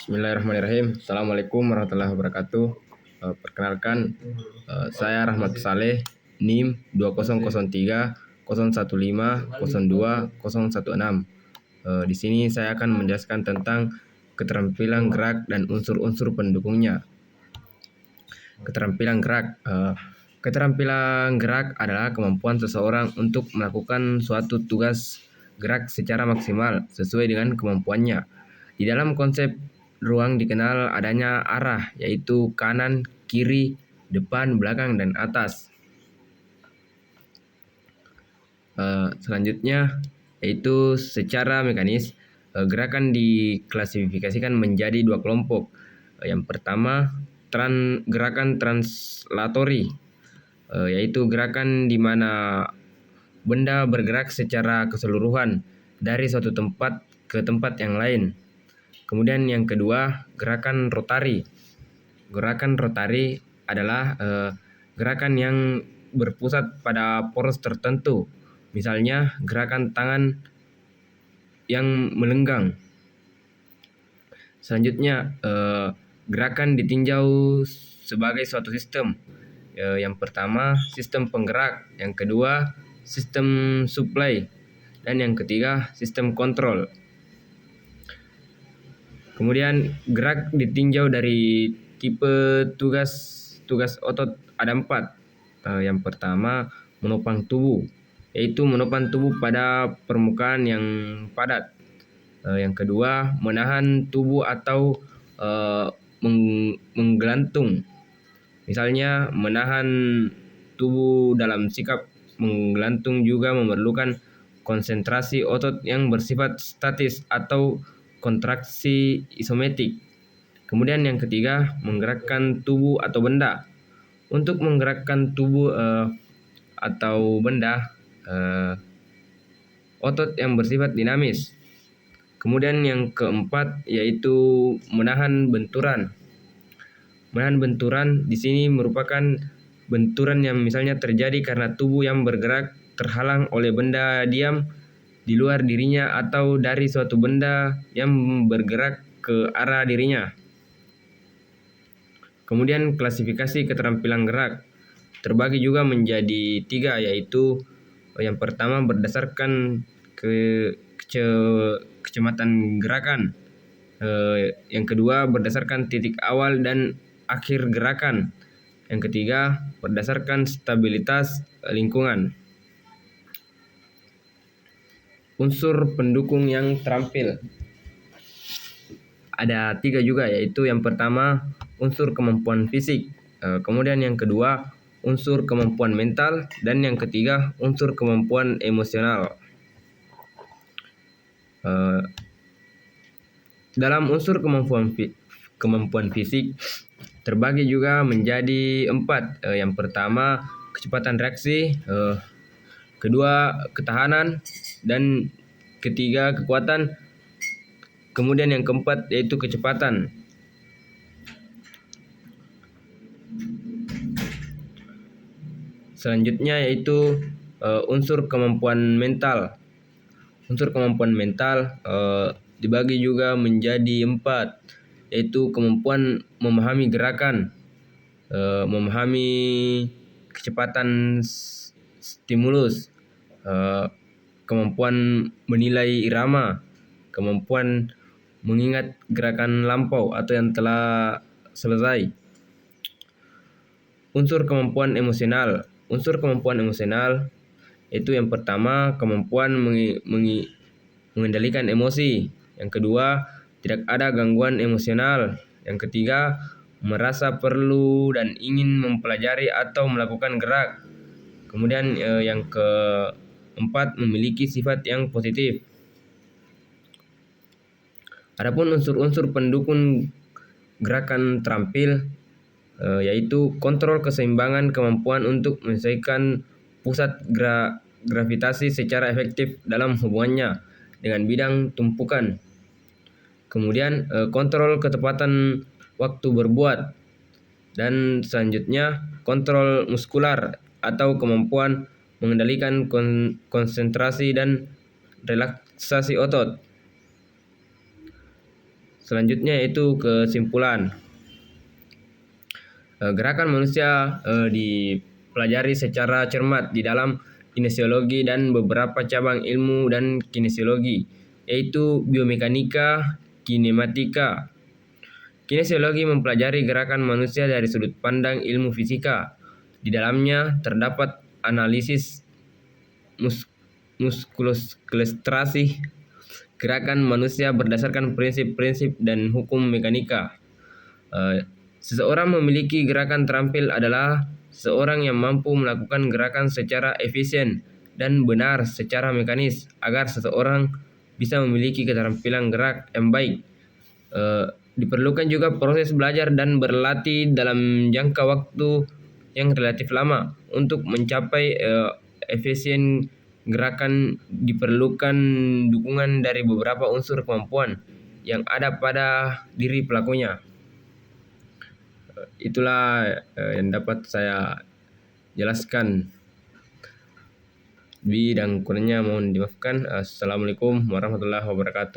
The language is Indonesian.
Bismillahirrahmanirrahim. Assalamualaikum warahmatullahi wabarakatuh. Perkenalkan, saya Rahmat Saleh, NIM 2003 015 02 016. Di sini saya akan menjelaskan tentang keterampilan gerak dan unsur-unsur pendukungnya. Keterampilan gerak. Keterampilan gerak adalah kemampuan seseorang untuk melakukan suatu tugas gerak secara maksimal sesuai dengan kemampuannya. Di dalam konsep ruang dikenal adanya arah, yaitu kanan, kiri, depan, belakang, dan atas. Selanjutnya, yaitu secara mekanis, gerakan diklasifikasikan menjadi dua kelompok. Yang pertama, gerakan translatori, yaitu gerakan di mana benda bergerak secara keseluruhan dari suatu tempat ke tempat yang lain. Kemudian yang kedua, gerakan rotari. Gerakan rotari adalah gerakan yang berpusat pada poros tertentu. Misalnya gerakan tangan yang melenggang. Selanjutnya, gerakan ditinjau sebagai suatu sistem. Yang pertama, sistem penggerak. Yang kedua, sistem supply. Dan yang ketiga, sistem kontrol. Kemudian gerak ditinjau dari tipe tugas otot ada 4. Yang pertama, menopang tubuh, yaitu menopang tubuh pada permukaan yang padat. Yang kedua, menahan tubuh atau menggelantung. Misalnya menahan tubuh dalam sikap menggelantung juga memerlukan konsentrasi otot yang bersifat statis atau kontraksi isometrik. Kemudian yang ketiga, menggerakkan tubuh atau benda. Untuk menggerakkan tubuh atau benda, otot yang bersifat dinamis. Kemudian yang keempat, yaitu menahan benturan. Menahan benturan di sini merupakan benturan yang misalnya terjadi karena tubuh yang bergerak terhalang oleh benda diam di luar dirinya atau dari suatu benda yang bergerak ke arah dirinya. Kemudian klasifikasi keterampilan gerak terbagi juga menjadi 3, yaitu yang pertama berdasarkan kecepatan gerakan. Yang kedua berdasarkan titik awal dan akhir gerakan. Yang ketiga berdasarkan stabilitas lingkungan. Unsur pendukung yang terampil ada 3 juga, yaitu yang pertama unsur kemampuan fisik, kemudian yang kedua unsur kemampuan mental, dan yang ketiga unsur kemampuan emosional. Dalam unsur kemampuan fisik terbagi juga menjadi 4. Yang pertama kecepatan reaksi, kedua ketahanan, dan ketiga kekuatan. Kemudian yang keempat yaitu kecepatan. Selanjutnya yaitu unsur kemampuan mental. Unsur kemampuan mental dibagi juga menjadi 4, yaitu kemampuan memahami gerakan, memahami kecepatan stimulus, kemampuan menilai irama, kemampuan mengingat gerakan lampau atau yang telah selesai. Unsur kemampuan emosional. Unsur kemampuan emosional itu yang pertama kemampuan mengendalikan emosi. Yang kedua, tidak ada gangguan emosional. Yang ketiga, merasa perlu dan ingin mempelajari atau melakukan gerak. Kemudian yang keempat, memiliki sifat yang positif. Adapun unsur-unsur pendukung gerakan terampil yaitu kontrol keseimbangan, kemampuan untuk menyesuaikan pusat gravitasi secara efektif dalam hubungannya dengan bidang tumpukan. Kemudian kontrol ketepatan waktu berbuat, dan selanjutnya kontrol muskular atau kemampuan mengendalikan konsentrasi dan relaksasi otot. Selanjutnya yaitu kesimpulan. Gerakan manusia dipelajari secara cermat di dalam kinesiologi dan beberapa cabang ilmu dan kinesiologi, yaitu biomekanika, kinematika. Kinesiologi mempelajari gerakan manusia dari sudut pandang ilmu fisika. Di dalamnya terdapat analisis muskuloskeletrasi gerakan manusia berdasarkan prinsip-prinsip dan hukum mekanika. Seseorang memiliki gerakan terampil adalah seorang yang mampu melakukan gerakan secara efisien dan benar secara mekanis. Agar seseorang bisa memiliki keterampilan gerak yang baik, diperlukan juga proses belajar dan berlatih dalam jangka waktu yang relatif lama. Untuk mencapai efisien gerakan diperlukan dukungan dari beberapa unsur kemampuan yang ada pada diri pelakunya. Itulah yang dapat saya jelaskan. Lebih dan kurangnya mohon dimaafkan. Assalamualaikum warahmatullahi wabarakatuh.